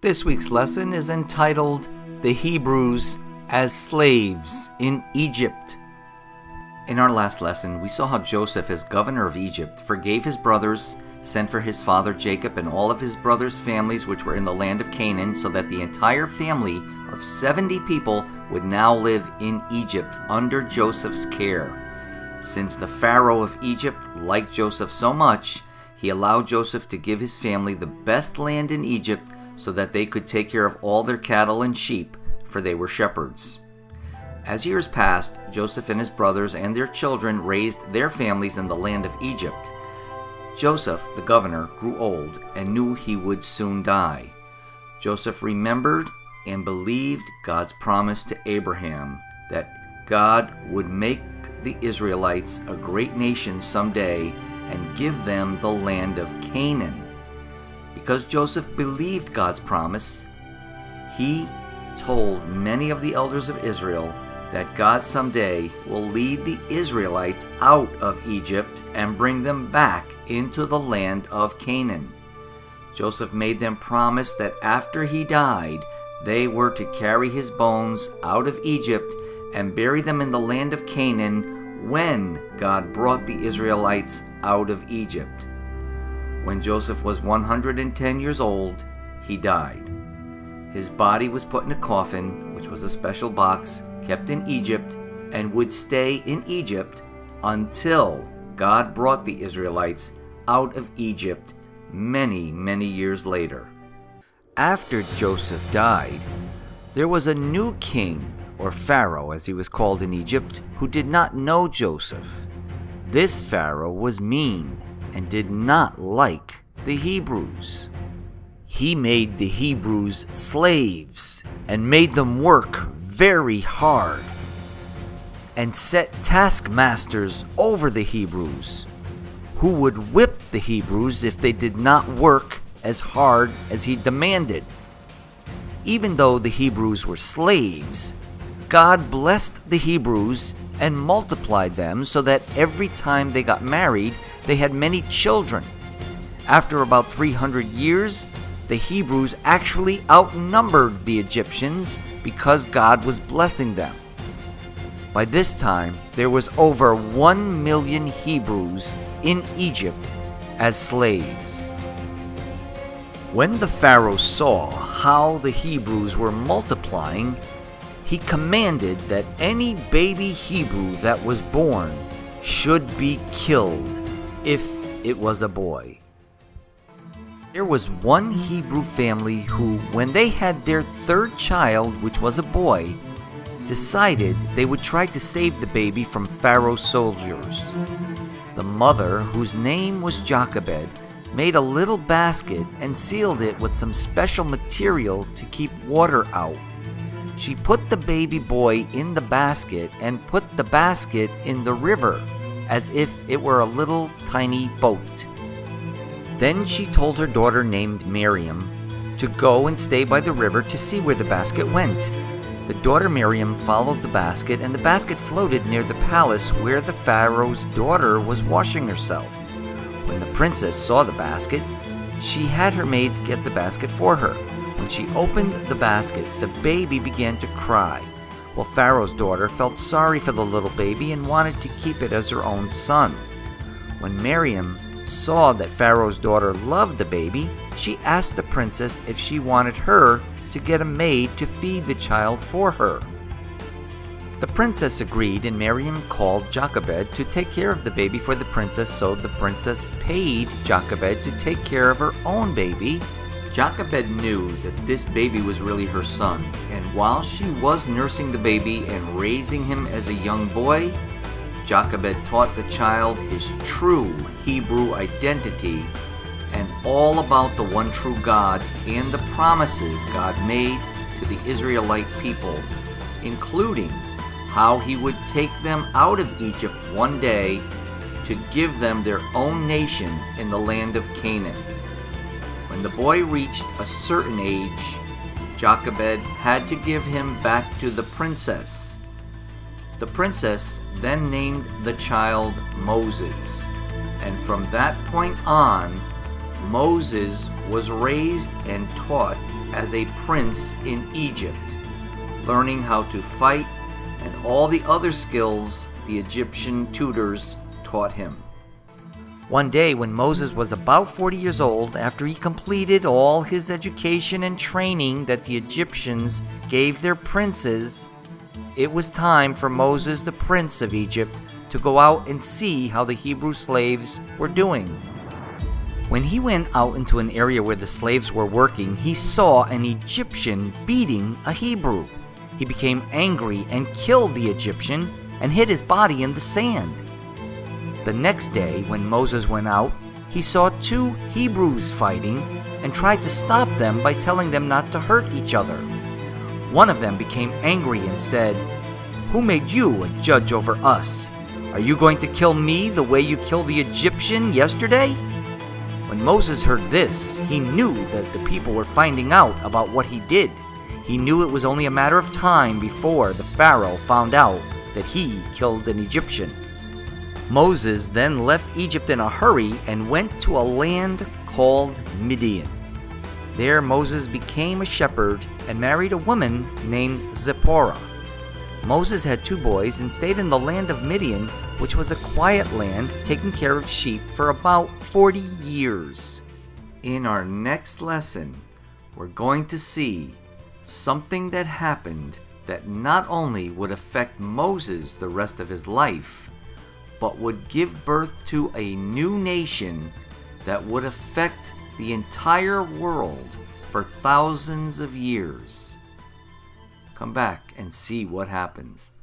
This week's lesson is entitled The Hebrews as Slaves in Egypt. In our last lesson, we saw how Joseph, as governor of Egypt, forgave his brothers, sent for his father Jacob and all of his brothers' families which were in the land of Canaan, so that the entire family of 70 people would now live in Egypt under Joseph's care. Since the Pharaoh of Egypt liked Joseph so much, he allowed Joseph to give his family the best land in Egypt so that they could take care of all their cattle and sheep, for they were shepherds. As years passed, Joseph and his brothers and their children raised their families in the land of Egypt. Joseph, the governor, grew old and knew he would soon die. Joseph remembered and believed God's promise to Abraham that God would make the Israelites a great nation someday and give them the land of Canaan. Because Joseph believed God's promise, he told many of the elders of Israel that God someday will lead the Israelites out of Egypt and bring them back into the land of Canaan. Joseph made them promise that after he died, they were to carry his bones out of Egypt and bury them in the land of Canaan when God brought the Israelites out of Egypt. When Joseph was 110 years old, he died. His body was put in a coffin, which was a special box kept in Egypt, and would stay in Egypt until God brought the Israelites out of Egypt many, many years later. After Joseph died, there was a new king, or Pharaoh as he was called in Egypt, who did not know Joseph. This Pharaoh was mean and did not like the Hebrews. He made the Hebrews slaves and made them work very hard, and set taskmasters over the Hebrews, who would whip the Hebrews if they did not work as hard as he demanded. Even though the Hebrews were slaves, God blessed the Hebrews and multiplied them so that every time they got married, they had many children. After about 300 years, the Hebrews actually outnumbered the Egyptians because God was blessing them. By this time, there was over 1 million Hebrews in Egypt as slaves. When the Pharaoh saw how the Hebrews were multiplying, he commanded that any baby Hebrew that was born should be killed if it was a boy. There was one Hebrew family who, when they had their third child, which was a boy, decided they would try to save the baby from Pharaoh's soldiers. The mother, whose name was Jochebed, made a little basket and sealed it with some special material to keep water out. She put the baby boy in the basket and put the basket in the river, as if it were a little tiny boat. Then she told her daughter named Miriam to go and stay by the river to see where the basket went. The daughter Miriam followed the basket, and the basket floated near the palace where the Pharaoh's daughter was washing herself. When the princess saw the basket, she had her maids get the basket for her. When she opened the basket, the baby began to cry. Well, Pharaoh's daughter felt sorry for the little baby and wanted to keep it as her own son. When Miriam saw that Pharaoh's daughter loved the baby, she asked the princess if she wanted her to get a maid to feed the child for her. The princess agreed, and Miriam called Jochebed to take care of the baby for the princess, so the princess paid Jochebed to take care of her own baby. Jochebed knew that this baby was really her son, and while she was nursing the baby and raising him as a young boy, Jochebed taught the child his true Hebrew identity and all about the one true God and the promises God made to the Israelite people, including how he would take them out of Egypt one day to give them their own nation in the land of Canaan. When the boy reached a certain age, Jochebed had to give him back to the princess. The princess then named the child Moses, and from that point on, Moses was raised and taught as a prince in Egypt, learning how to fight and all the other skills the Egyptian tutors taught him. One day, when Moses was about 40 years old, after he completed all his education and training that the Egyptians gave their princes, it was time for Moses, the prince of Egypt, to go out and see how the Hebrew slaves were doing. When he went out into an area where the slaves were working, he saw an Egyptian beating a Hebrew. He became angry and killed the Egyptian and hid his body in the sand. The next day, when Moses went out, he saw 2 Hebrews fighting and tried to stop them by telling them not to hurt each other. One of them became angry and said, "Who made you a judge over us? Are you going to kill me the way you killed the Egyptian yesterday?" When Moses heard this, he knew that the people were finding out about what he did. He knew it was only a matter of time before the Pharaoh found out that he killed an Egyptian. Moses then left Egypt in a hurry and went to a land called Midian. There Moses became a shepherd and married a woman named Zipporah. Moses had 2 boys and stayed in the land of Midian, which was a quiet land, taking care of sheep for about 40 years. In our next lesson, we're going to see something that happened that not only would affect Moses the rest of his life, but would give birth to a new nation that would affect the entire world for thousands of years. Come back and see what happens.